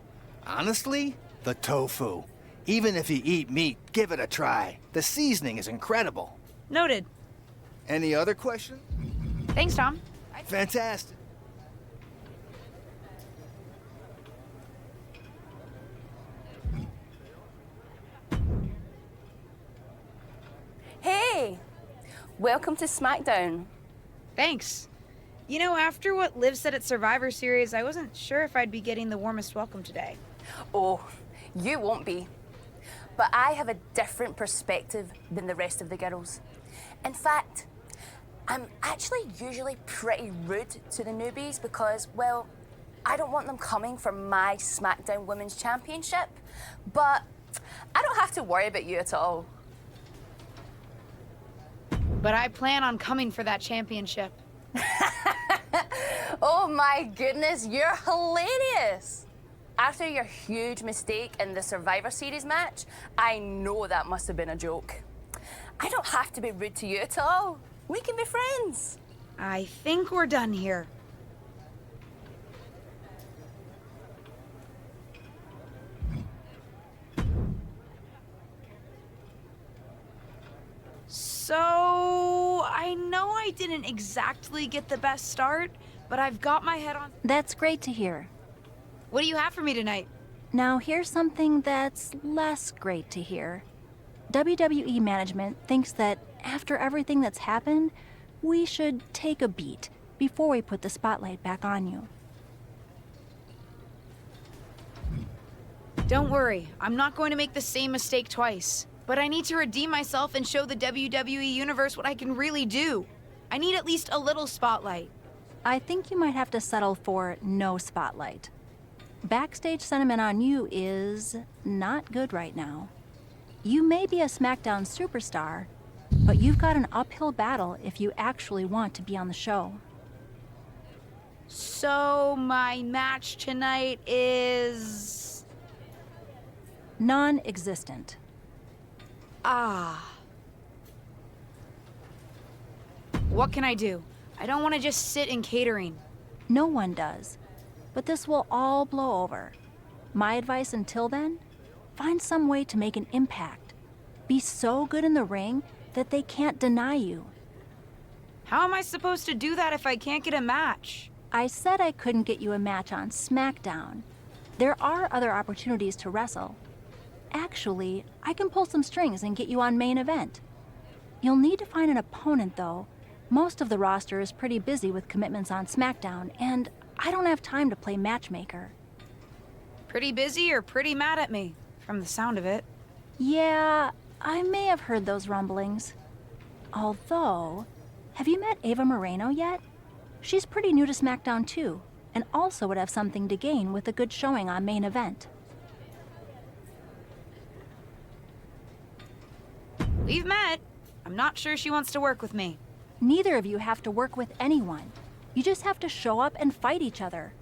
Honestly, the tofu. Even if you eat meat, give it a try. The seasoning is incredible. Noted. Any other questions? Thanks, Tom. Fantastic. Hey! Welcome to SmackDown. Thanks. You know, after what Liv said at Survivor Series, I wasn't sure if I'd be getting the warmest welcome today. Oh, you won't be. But I have a different perspective than the rest of the girls. In fact, I'm actually usually pretty rude to the newbies because, well, I don't want them coming for my SmackDown Women's Championship. But I don't have to worry about you at all. But I plan on coming for that championship. Oh my goodness, you're hilarious! After your huge mistake in the Survivor Series match, I know that must have been a joke. I don't have to be rude to you at all. We can be friends. I think we're done here. So, I know I didn't exactly get the best start, but I've got my head on... That's great to hear. What do you have for me tonight? Now, here's something that's less great to hear. WWE management thinks that after everything that's happened, we should take a beat before we put the spotlight back on you. Don't worry, I'm not going to make the same mistake twice. But I need to redeem myself and show the WWE Universe what I can really do. I need at least a little spotlight. I think you might have to settle for no spotlight. Backstage sentiment on you is not good right now. You may be a SmackDown superstar, but you've got an uphill battle if you actually want to be on the show. So my match tonight is... non-existent. Ah. What can I do? I don't want to just sit in catering. No one does. But this will all blow over. My advice until then? Find some way to make an impact. Be so good in the ring that they can't deny you. How am I supposed to do that if I can't get a match? I said I couldn't get you a match on SmackDown. There are other opportunities to wrestle. Actually, I can pull some strings and get you on main event. You'll need to find an opponent, though. Most of the roster is pretty busy with commitments on SmackDown, and I don't have time to play matchmaker. Pretty busy or pretty mad at me, from the sound of it. Yeah, I may have heard those rumblings. Although, have you met Ava Moreno yet? She's pretty new to SmackDown too, and also would have something to gain with a good showing on main event. We've met. I'm not sure she wants to work with me. Neither of you have to work with anyone. You just have to show up and fight each other.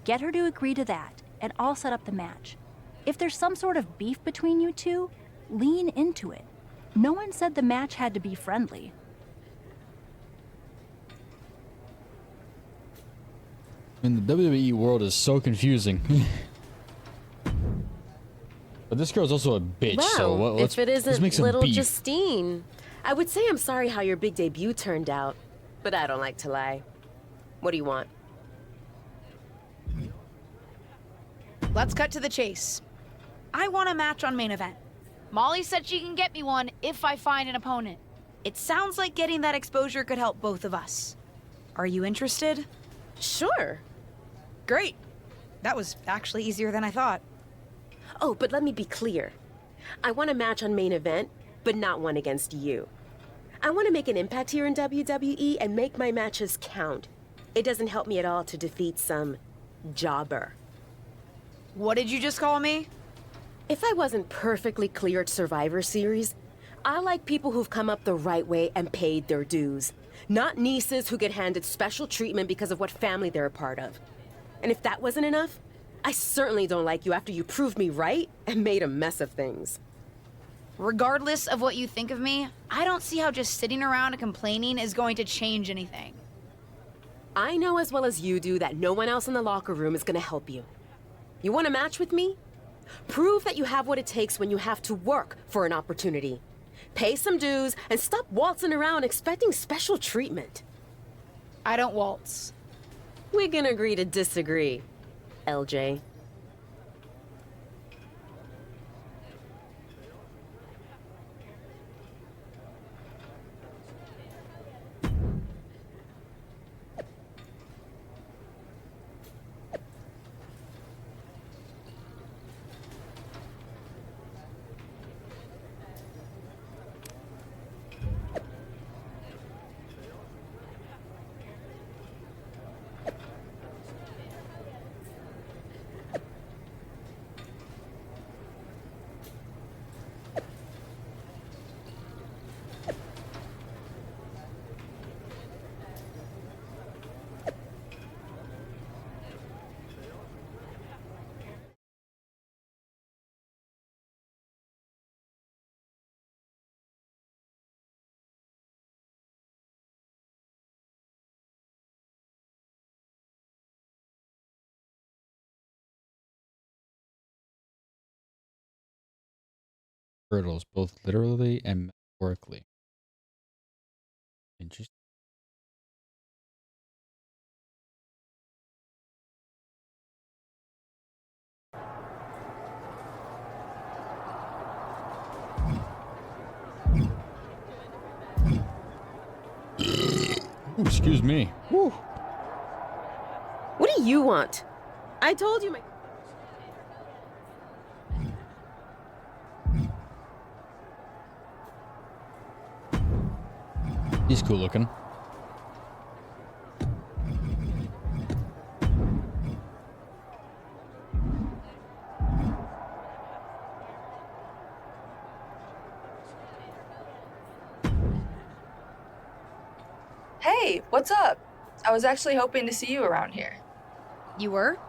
Get her to agree to that, and I'll set up the match. If there's some sort of beef between you two, lean into it. No one said the match had to be friendly. I mean, the WWE world is so confusing. But this girl's also a bitch, Well, so let's if it let's isn't make some little beef. Justine, I would say I'm sorry how your big debut turned out, but I don't like to lie. What do you want? Let's cut to the chase. I want a match on main event. Molly said she can get me one if I find an opponent. It sounds like getting that exposure could help both of us. Are you interested? Sure. Great. That was actually easier than I thought. Oh, but let me be clear. I want a match on main event, but not one against you. I want to make an impact here in WWE and make my matches count. It doesn't help me at all to defeat some jobber. What did you just call me? If I wasn't perfectly clear at Survivor Series, I like people who've come up the right way and paid their dues. Not nieces who get handed special treatment because of what family they're a part of. And if that wasn't enough, I certainly don't like you after you proved me right and made a mess of things. Regardless of what you think of me, I don't see how just sitting around and complaining is going to change anything. I know as well as you do that no one else in the locker room is gonna help you. You want a match with me? Prove that you have what it takes when you have to work for an opportunity. Pay some dues and stop waltzing around expecting special treatment. I don't waltz. We can agree to disagree, LJ. Hurdles, both literally and metaphorically. Interesting. Ooh, excuse me. Whew. What do you want? I told you my... He's cool looking. Hey, what's up? I was actually hoping to see you around here. You were?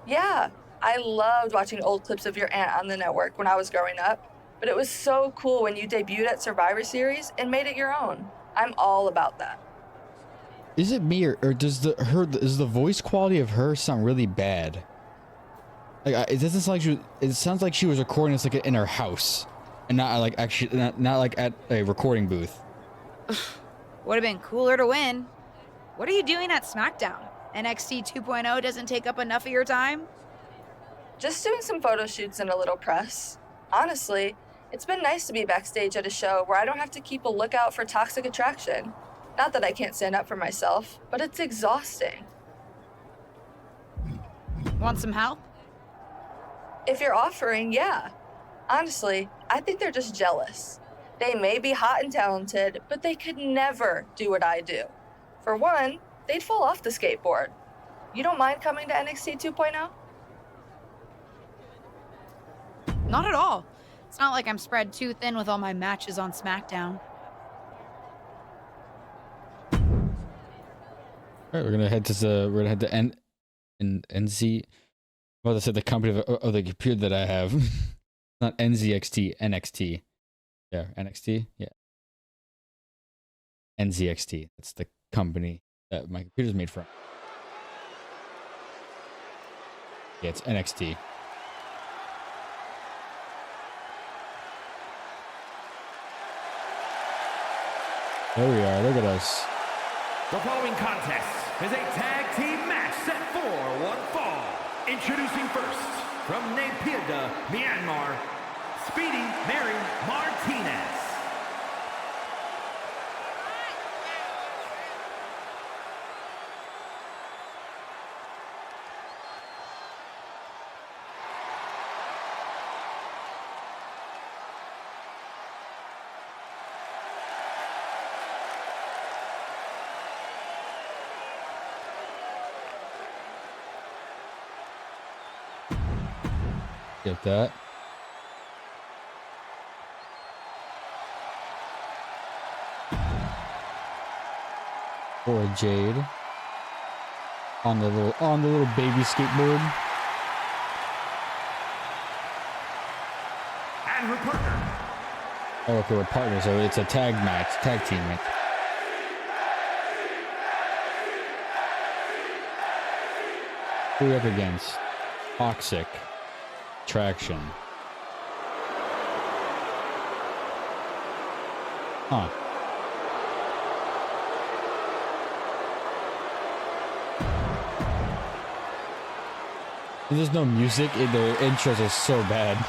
Yeah, I loved watching old clips of your aunt on the network when I was growing up, but it was so cool when you debuted at Survivor Series and made it your own. I'm all about that. Is it me or does the voice quality of her sound really bad? Like it doesn't sound like it sounds like she was recording this like in her house, and not like actually not like at a recording booth. Would have been cooler to win. What are you doing at SmackDown? NXT 2.0 doesn't take up enough of your time? Just doing some photo shoots and a little press. Honestly, it's been nice to be backstage at a show where I don't have to keep a lookout for toxic attraction. Not that I can't stand up for myself, but it's exhausting. Want some help? If you're offering, yeah. Honestly, I think they're just jealous. They may be hot and talented, but they could never do what I do. For one, they'd fall off the skateboard. You don't mind coming to NXT 2.0? Not at all. It's not like I'm spread too thin with all my matches on SmackDown. All right, we're gonna head to NZ. Well, I said the company of the computer that I have. Not NZXT, NXT. Yeah, NXT. Yeah, NZXT. That's the company that my computer's made from. Yeah, it's NXT. There we are. Look at us. The following contest is a tag team match set for one fall. Introducing first, from Naypyidaw, Myanmar, Speedy Mary Martinez. Get that. Or Jade on the little baby skateboard. And her partner. Oh, okay, we're partners, so it's a tag team match. Who are we up against? Toxic Attraction. Huh. There's no music. The intros are so bad.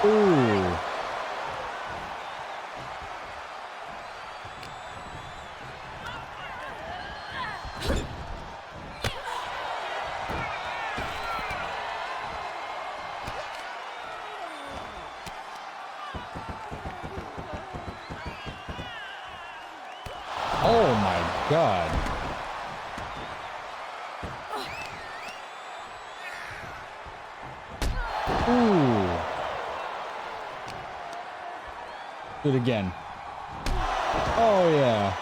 Ooh. Oh my God. Ooh. Do it again. Oh yeah.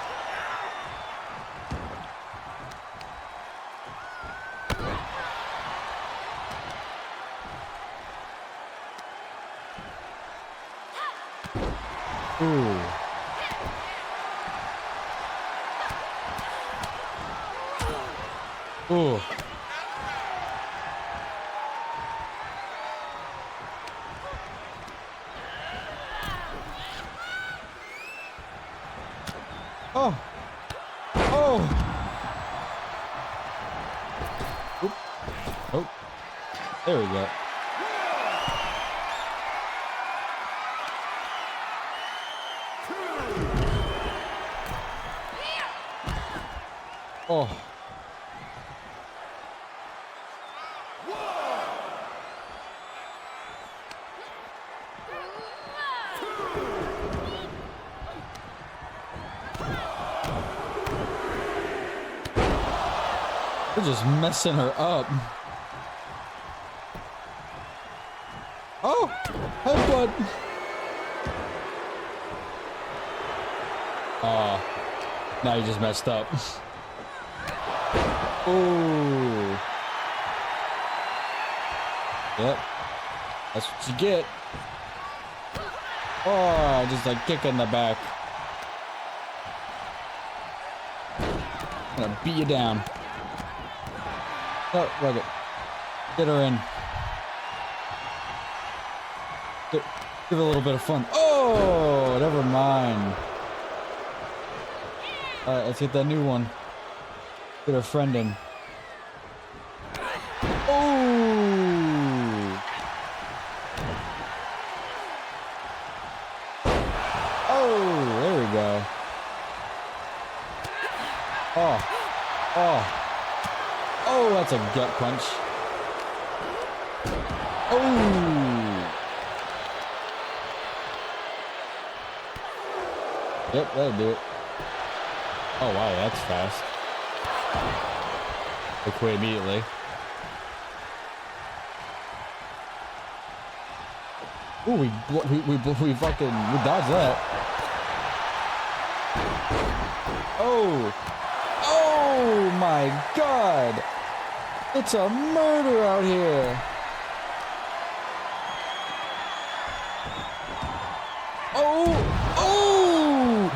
Ooh. Ooh. Oh. Oh. Oop. Oh. There we go. Oh. They're just messing her up. Oh, headbutt. Oh, now you just messed up. Ooh. Yep. That's what you get. Oh, just like kick in the back. I'm gonna beat you down. No, fuck it. Get her in. Give it a little bit of fun. Oh, never mind. Alright, let's get that new one. Get her friend in. Oh! Oh, there we go. Oh. Oh. Oh, that's a gut punch. Oh! Yep, that'll do it. Oh, wow, that's fast. They quit immediately. Ooh, we dodged that. Oh! Oh my God! It's a murder out here! Oh! Oh!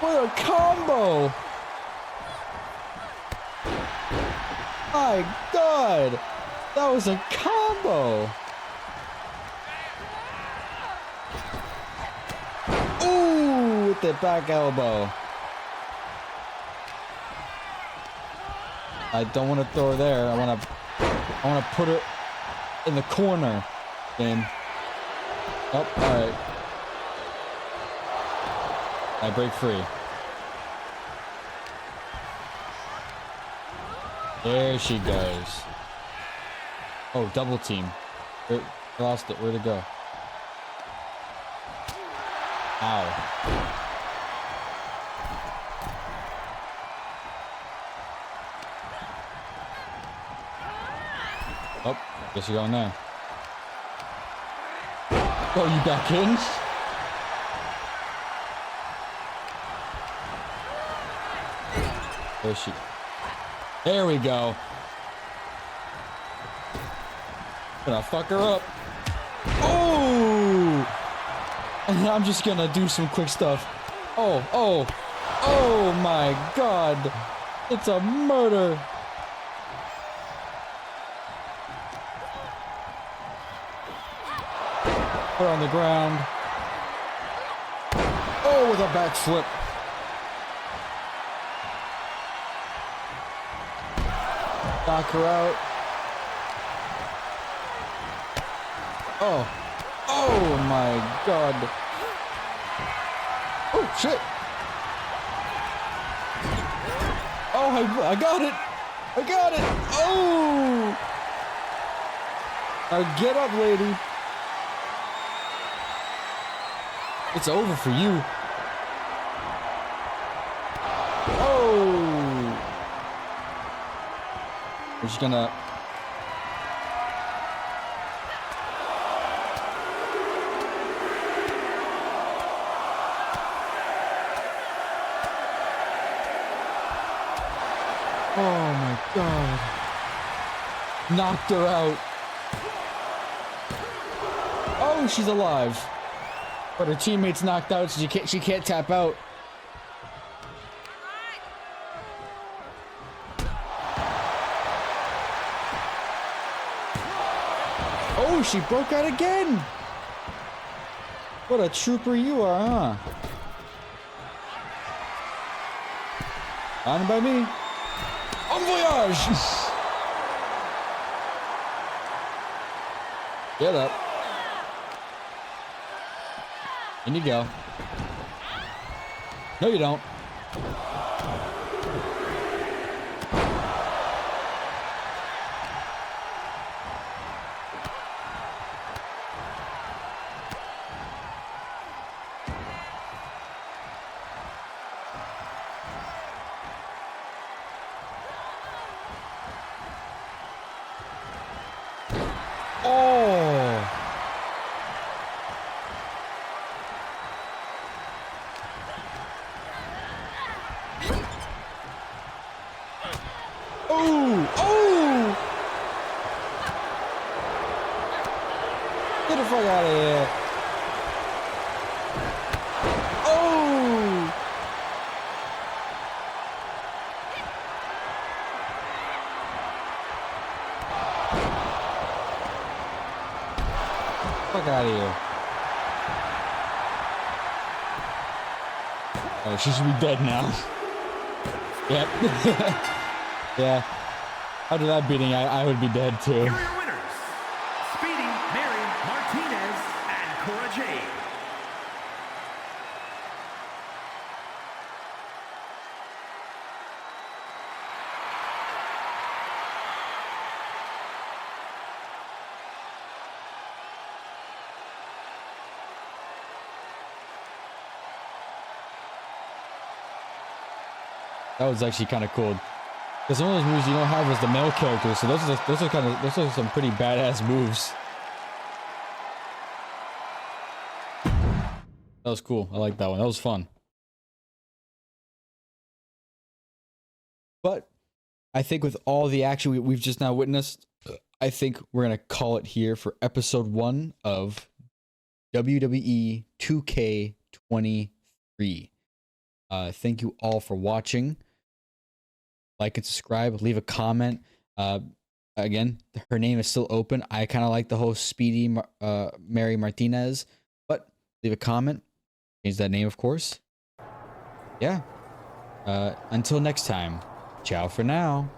What a combo! My God! That was a combo! Ooh! With the back elbow. I don't want to throw her there. I want to put her in the corner. Then. Oh, all right. I break free. There she goes. Oh, double team. I lost it. Where'd it go? Ow. Oh, guess you're going there. Oh, you back in? Where's she? There we go. Gonna fuck her up. Oh! And I'm just gonna do some quick stuff. Oh, oh, oh my God. It's a murder. Put her on the ground. Oh, with a backflip. Knock her out. Oh. Oh my God. Oh shit. Oh, I got it. I got it. Oh. Now get up, lady. It's over for you. Oh. We're just gonna. Oh my God. Knocked her out. Oh, she's alive. But her teammate's knocked out, so she can't tap out. Oh, she broke out again. What a trooper you are, huh? On by me. En voyage! Get up. In you go. No, you don't. Get the fuck out of here. Oh! Fuck out of here. Oh, she should be dead now. Yep. Yeah. After that beating, I would be dead too. Here are your winners, Speedy, Mary, Martinez, and Cora Jade. That was actually kind of cool. Because some of those moves you don't have as the male characters, so those are some pretty badass moves. That was cool. I like that one. That was fun. But I think with all the action we've just now witnessed, I think we're gonna call it here for episode 1 of WWE 2K23. Thank you all for watching. Like and subscribe, leave a comment. Again, her name is still open. I kind of like the whole Speedy Mary Martinez, but leave a comment. Change that name, of course. Yeah. Until next time, ciao for now.